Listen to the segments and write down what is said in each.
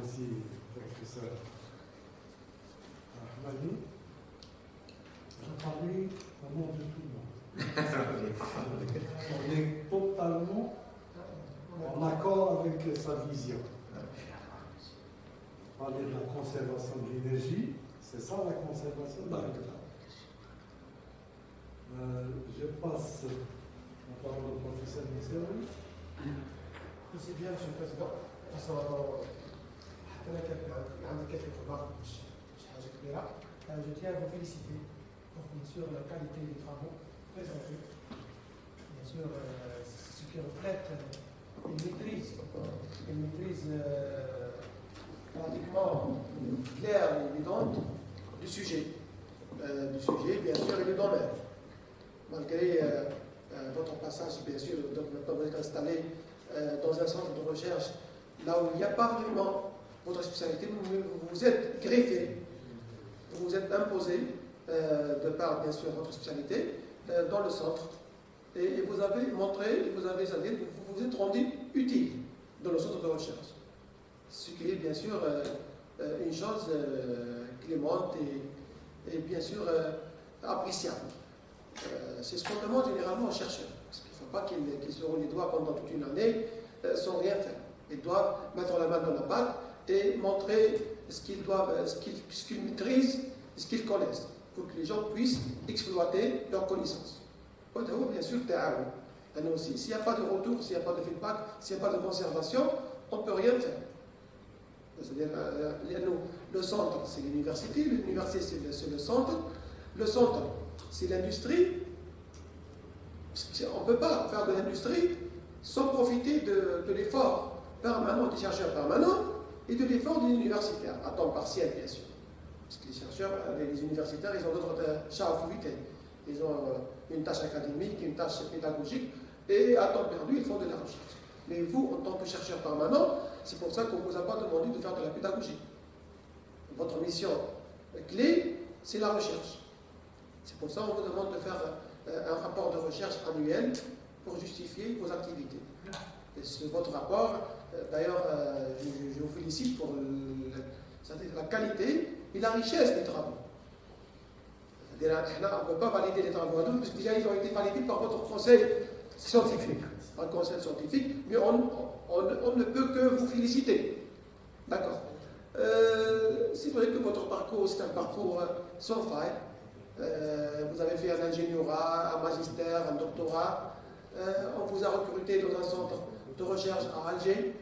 Merci, professeur Ahmadi. Je parle au nom de tout le monde. On est totalement en accord avec sa vision. Parler de la conservation de l'énergie, c'est ça la conservation de la carte. Je passe la parole au professeur Michel. C'est bien, Monsieur le Président. quelques remarques. Je tiens à vous féliciter pour, bien sûr, la qualité des travaux présentés. Bien sûr, ce qui reflète une maîtrise pratiquement claire et évidente du sujet. Bien sûr, et du domaine. Malgré votre passage, bien sûr, maintenant vous êtes installé dans un centre de recherche, là où il n'y a pas vraiment votre spécialité, vous vous êtes greffé, vous vous êtes imposé, de par, bien sûr, votre spécialité, dans le centre. Et vous avez montré, vous vous êtes rendu utile dans le centre de recherche. Ce qui est, bien sûr, une chose clémente et bien sûr, appréciable. C'est ce qu'on demande généralement aux chercheurs. Parce qu'il ne faut pas qu'ils se roulent les doigts pendant toute une année sans rien faire. Ils doivent mettre la main dans la pâte et montrer ce qu'ils maîtrisent, ce qu'ils connaissent, pour que les gens puissent exploiter leurs connaissances. Bien sûr, s'il n'y a pas de retour, s'il n'y a pas de feedback, s'il n'y a pas de conservation, on ne peut rien faire. C'est-à-dire, le centre, c'est l'université, l'université, c'est le centre c'est l'industrie. On ne peut pas faire de l'industrie sans profiter de l'effort permanent des chercheurs permanents et de l'effort des universitaires, à temps partiel, bien sûr. Parce que les chercheurs, les universitaires, ils ont d'autres chats à fouetter. Ils ont une tâche académique, une tâche pédagogique, et à temps perdu, ils font de la recherche. Mais vous, en tant que chercheur permanent, c'est pour ça qu'on ne vous a pas demandé de faire de la pédagogie. Votre mission clé, c'est la recherche. C'est pour ça qu'on vous demande de faire un rapport de recherche annuel pour justifier vos activités. Et votre rapport, d'ailleurs, je vous félicite pour la qualité et la richesse des travaux. C'est-à-dire, on ne peut pas valider les travaux à nous, parce que déjà, ils ont été validés par votre conseil scientifique. Par le conseil scientifique, mais on ne peut que vous féliciter. D'accord. C'est vrai que votre parcours, c'est un parcours sans faille. Vous avez fait un ingénierat, un magistère, un doctorat. On vous a recruté dans un centre de recherche à Alger.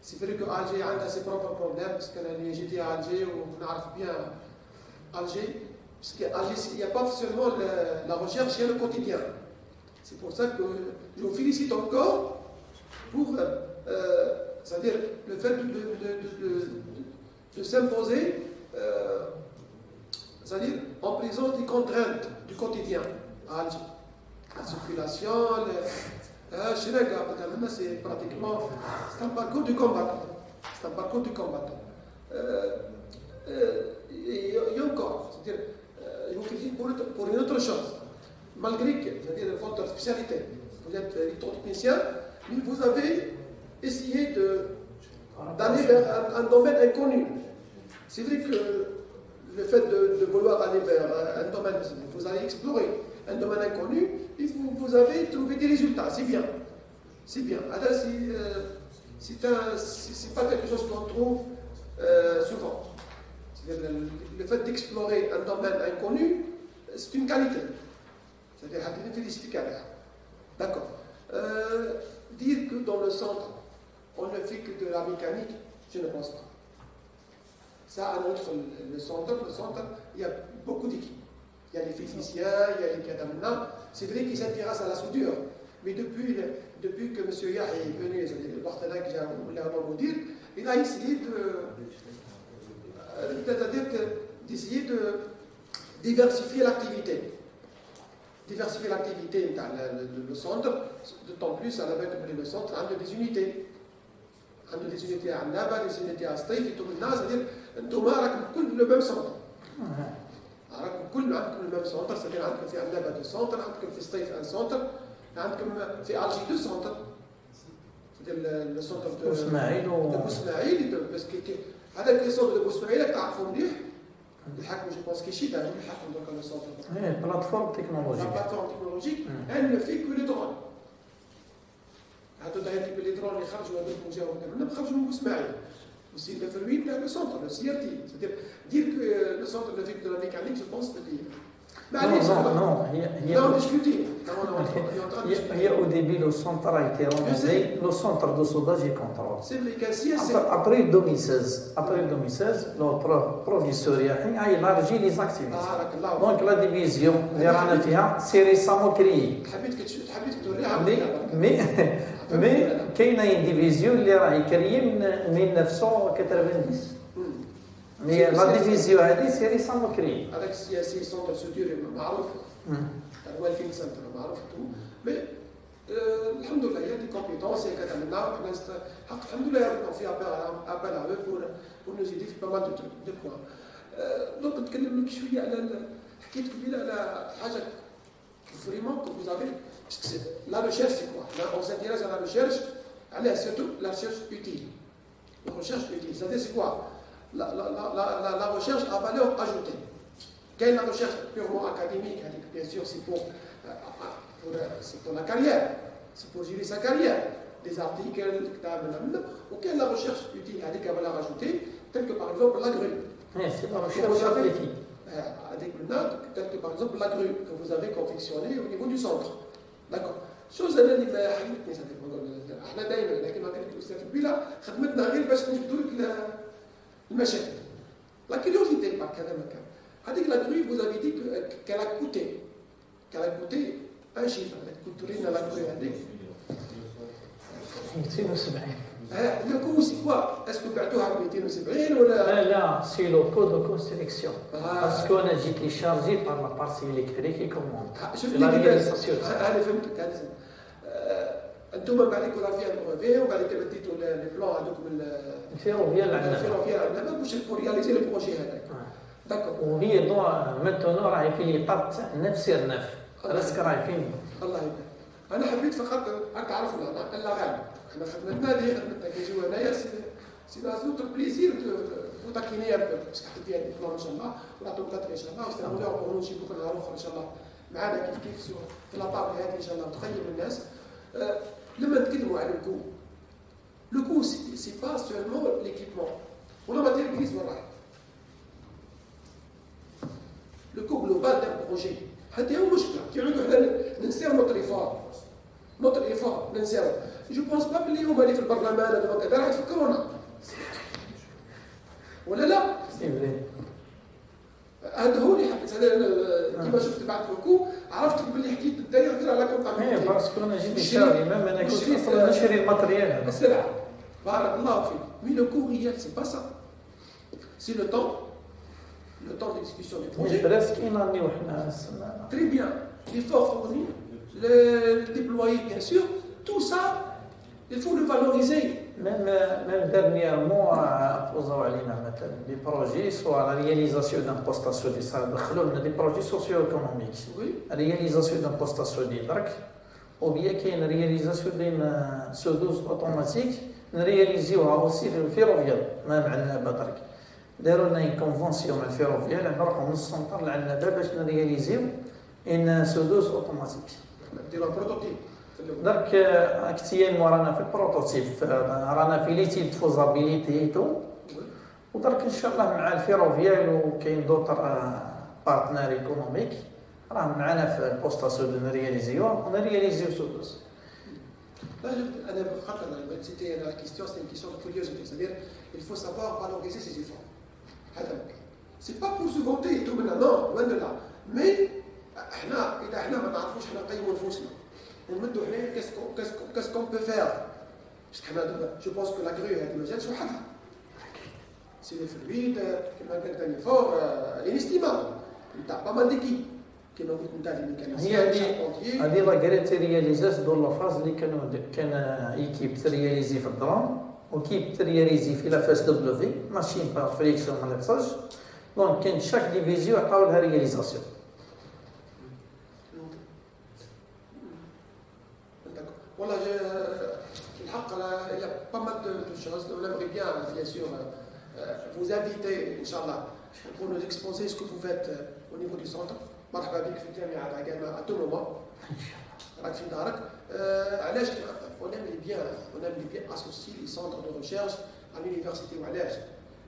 C'est vrai qu'Alger a ses propres problèmes, parce que j'étais à Alger, on arrive bien Alger. Parce qu'à Alger, il n'y a pas seulement la recherche, il y a le quotidien. C'est pour ça que je vous félicite encore pour c'est-à-dire le fait de s'imposer, c'est-à-dire en présence des contraintes du quotidien à Alger. La circulation, c'est pratiquement un parcours du combattant. C'est un parcours du combattant. Et encore, c'est-à-dire, je vous félicite pour une autre chose. Malgré que, c'est-à-dire votre spécialité, vous êtes électrotechnicien, mais vous avez essayé d'aller vers un domaine inconnu. C'est vrai que le fait de vouloir aller vers un domaine, vous allez explorer un domaine inconnu, et vous avez trouvé des résultats, c'est bien. C'est bien. Alors, c'est pas quelque chose qu'on trouve souvent. Le fait d'explorer un domaine inconnu, c'est une qualité. C'est-à-dire, une félicité. D'accord. Dire que dans le centre, on ne fait que de la mécanique, je ne pense pas. Ça, à notre, le centre, il y a beaucoup d'équipes. Il y a les physiciens, il y a les cadamnas. C'est vrai qu'ils s'intéressent à la soudure. Mais depuis que M. Yah est venu, le partenaire que j'ai vous dire, il a essayé d'essayer de diversifier l'activité. Diversifier l'activité dans le centre, d'autant plus, on avait appelé le centre, des unités. Des unités à Naba, des unités à Staïf, et tout le monde, c'est-à-dire, le même centre. Le même centre, c'est-à-dire, on fait Naba deux centres, on fait Staïf un centre, on fait Alger deux centres. le centre de واسماعيل بوسماعيل بس هذاك لي سونتر دو بوسماعيل تعرفوا مليح الحكم جو بونس كيشيد عندهم الحكم دوكا لو سونتر بلاتفورم لا تكنولوجيك. بلاتفورم تكنولوجيك elle ne fait que les drones هذو دايرين لي درون اللي خرجوا هذوك جاوا من خرجوا من بوسماعيل aussi le fruit de le centre le CRT c'est-à-dire dire que le centre de la mécanique je pense que Non, non, discuter. هي au début le centre a été remonté, le centre de soudage et contrôle. C'est le cas Après 2016, le professeur Yahin a élargi les activités. Donc la division اللي رانا فيها سي ريسامون كريي. حبيت توريها مي كاينه اون ديفيزيون اللي راهي كريي من 1990. مي لا ديفيزيون هذه سي ريسامون كريي. هذاك السياسي سونتر سودير معروف. الوالفين سنتر معروف تو مي الحمد لله هي دي كومبيتونس هي كتعملنا حنا حق الحمد لله ربنا فيها ابل على pour nous aider في pas mal de points. دونك نتكلم لك شويه على حكيت قبيله على حاجه فريمون que vous avez la recherche c'est quoi? On s'intéresse à la recherche, allez, surtout la recherche utile. La recherche utile, c'est quoi? La recherche à valeur ajoutée. Quelle est la recherche purement académique? Bien sûr, c'est pour la carrière, c'est pour gérer sa carrière. Des articles, ou quelle est la recherche utile avec la valeur ajoutée, telle que par exemple la grue. C'est la recherche appliquée. Avec une note, telle que par exemple la grue que vous avez confectionnée au niveau du centre. D'accord. شوز انا اللي ما حلتني هذاك نقول احنا دائما لكن ما كانت الاستاذ قبيله خدمتنا غير باش نجبدوا لك المشاكل. لا كيوريوسيتي باك هذا مكان. هذيك لا غري vous avez dit qu'elle a coûté un chiffre. قلت لنا لا غري هذيك 270. Le coût c'est quoi? Est-ce que بعتوها ب 270 ولا لا سي لو كو دو كونستركسيون باسكو انا جيت لي شارجي بار لا بارتي الكتريك كي كوموند. شفتني كيفاش انا فهمتك هذا انتم بعد كون فيها البروفي وبعد كده بديتوا لي بلان هذوك من الفيروفيا اللي عندنا عندنا باش رياليزي لو بروجي هذاك. داكور. وهي دو ماتونو راهي في لي طاب تاع نفس سير نف راسك راهي فين. الله يبارك. انا حبيت فقط تعرفوا لا غالب احنا خدمتنا هذه خدمتنا كيجيو هنايا سي نوتر بليزير دو تاكيني ان بو باسكو حطيت فيها دي بلان ان شاء الله ونعطيو كادر ان شاء الله ونستعملوا لهم بور نجيبوا كل نهار اخر ان شاء الله معنا كيف في لا طابل هذه ان شاء الله وتخيم الناس. لما نتكلموا على لو كو سي با سولمون ليكيبمون ولا ماتيريال غريز وراح لو كو جلوبال دان بروجي هذا هو المشكله كيعودوا على ننساو نوتر ايفور ننساو جو بونس با بلي هما اللي في البرلمان هذا وكذا راح يفكرونا ولا لا هذا هو اللي حبيت هذا كيما شفت بعد لوكو عرفت بلي حكيت الدايره غير على كونطابيلتي. باسكو انا جيت نشري ميم انا كنت اصلا نشري الماتريال هذا السلعه بارك الله فيك. مي لو كو ريال سي با سا سي لو طون ديكسكسيون دو بروجي بريسك ان اني وحنا سمعنا تري بيان l'effort fourni le déployer bien sûr tout ça il faut le valoriser. Même dernièrement, posons علينا مثلا des projets soit la réalisation d'un poste à soudure, ça دخلوا لنا des projets socio-économiques. Oui. Réalisation d'un poste à soudure درك ou bien كاين réalisation d'une soudeuse automatique نرياليزيوها aussi في الفيروفيال ما مع درك. داروا لنا une convention مع الفيروفيال نروحوا من السنتر لعندنا باش نرياليزيو une soudeuse automatique. نديروا بروتوتيب. درك اكتيال رانا في البروتوتيب رانا في ليتيد فوزابيليتي تو ودرك ان شاء الله مع الفيروفيال وكاين دوطر بارتنير ايكونوميك راه معنا في البوستا سود نرياليزيو سودوس. انا خاطر سيتي لا كيستيون سي كيستيون دو كوريوزيتي c'est-à-dire il faut savoir valoriser ses efforts. هذا c'est pas pour se vanter tout maintenant non loin de là mais احنا اذا احنا ما نعرفوش احنا نقيموا نفوسنا ونمدوا حنا كاسكون بو فير باسكو حنا دابا جو بونس كو لا غرو هذه ما جاتش وحدها سي لي فرويد كما قال ثاني فور لينستيمابل نتاع با مال ديكيب كما قلت نتاع لي ميكانيسيان هذه لا غريت رياليزاس دو لا فاز اللي كان ايكيب ترياليزي في الدرام وكيب ترياليزي في لا فاس دبليو ماشين بار فريكسيون مالكساج دونك كان شاك ديفيزيون عطاو لها رياليزاسيون. والله الحق bien sûr, vous inviter, Inch'Allah, pour nous exposer ce que vous faites au niveau du centre. مرحبا بك في الجامعة تاعنا à tout moment. راك في دارك. علاش on aime bien associer les centres de recherche à l'université وعلاش؟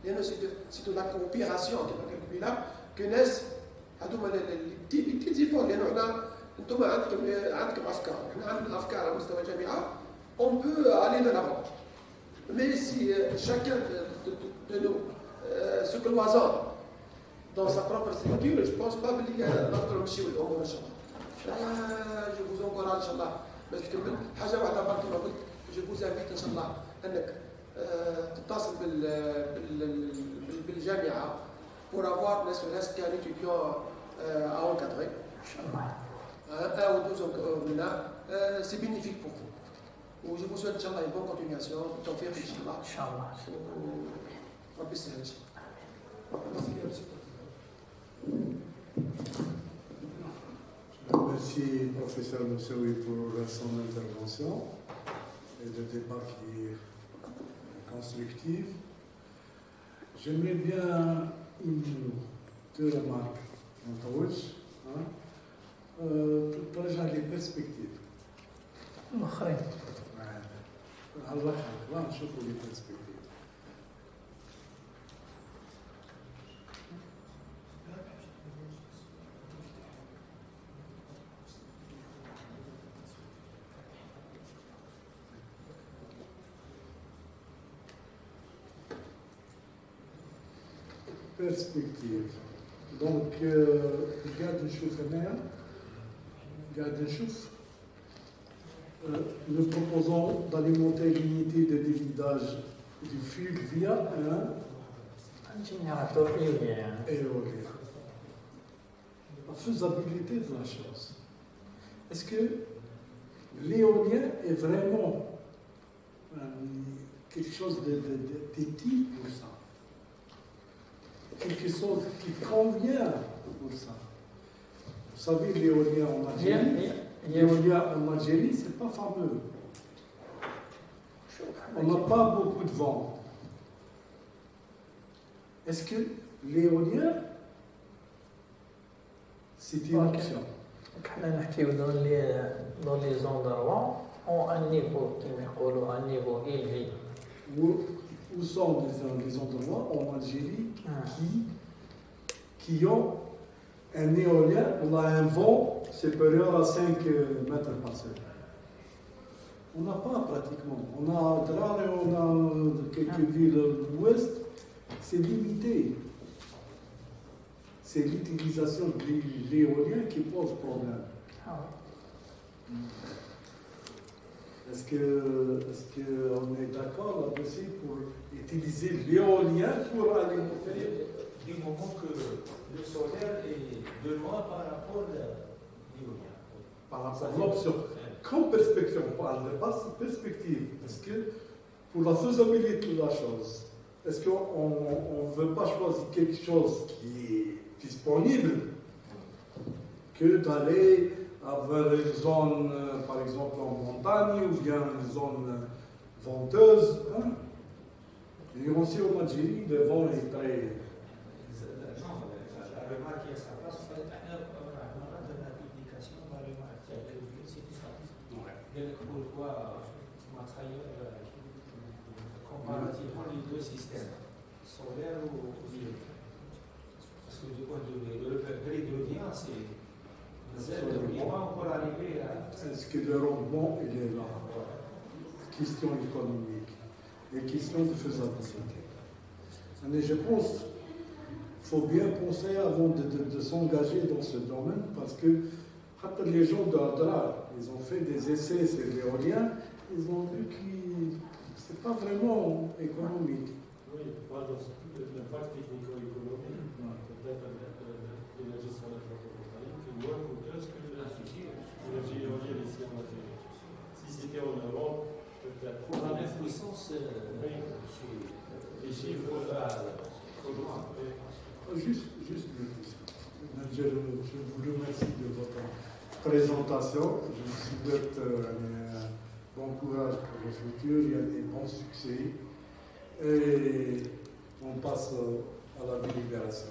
لأنه c'est de la coopération كما كنقول لها que ناس هذوما les petits efforts لأنه حنا انتم عندكم أفكار، حنا عندنا أفكار على مستوى الجامعة. On peut aller de l'avant. Mais si chacun de nous se cloisonne dans sa propre structure, je ne pense pas qu'il y a notre monsieur ou l'homme, je vous encourage, Inch'Allah. Je vous invite, Inch'Allah, أنك تتصل بالجامعة pour avoir ne serait-ce qu'un étudiant à encadrer. Un ou deux là, c'est bénéfique pour vous. Je vous souhaite, Inch'Allah, une bonne continuation. Tawfiq, Inch'Allah. Rabbi Sahel. Merci, professeur Moussaoui, pour son intervention et le débat qui est constructif. J'aimerais bien deux remarques. ترجع للبرسبكتيف. الآخرين. هلا نشوفوا البرسبكتيف. Perspective. Donc, قاعد نشوف هنا nous proposons d'alimenter l'unité de dévidage du flux via un générateur éolien. La faisabilité de la chose. Est-ce que l'éolien est vraiment quelque chose d'éthique pour ça? Quelque chose qui convient pour ça? Vous savez, l'éolien en Algérie, c'est pas fameux. On n'a pas beaucoup de vent. Est-ce que l'éolien, c'est une option? Dans les endroits ont un niveau, un niveau élevé. Où sont les endroits en Algérie qui ont un éolien, on a un vent supérieur à 5 mètres par seconde? On n'a pas pratiquement. On a Drare, on a quelques villes de l'ouest, c'est limité. C'est l'utilisation de l'éolien qui pose problème. Est-ce qu'on est d'accord là-dessus pour utiliser l'éolien pour alimenter? Du moment que le solaire est de loin par rapport à l'éolien. Par rapport à l'option. Comme perspective, on parle de pas de perspective. Est-ce que pour la faisabilité de la chose, est-ce qu'on ne veut pas choisir quelque chose qui est disponible que d'aller vers une zone, par exemple en montagne ou bien une zone venteuse? Et aussi en Algérie, le vent est très... La remarque qui est sa place, on a de la publication dans la remarque qui a été publiée, c'est du statistique. Pourquoi comparativement les deux systèmes, solaire ou éolien? Parce que du point de vue de l'hydrolien, c'est encore arrivé à... Est-ce que le rendement, il est là? Question économique et question de faisabilité. Mais je pense qu'il faut bien penser avant de s'engager dans ce domaine parce que les gens d'Adra, ils ont fait des essais sur l'éolien, ils ont vu que ce n'est pas vraiment économique. Oui, l'impact technico-économique, peut-être l'énergie solaire photovoltaïque est moins coûteuse que l'énergie éolienne ici en Algérie. Si c'était en Europe, peut-être. Pour la même puissance, les chiffres sont loin. Juste je vous remercie de votre présentation. Je vous souhaite bon courage pour le futur, il y a des bons succès. Et on passe à la délibération.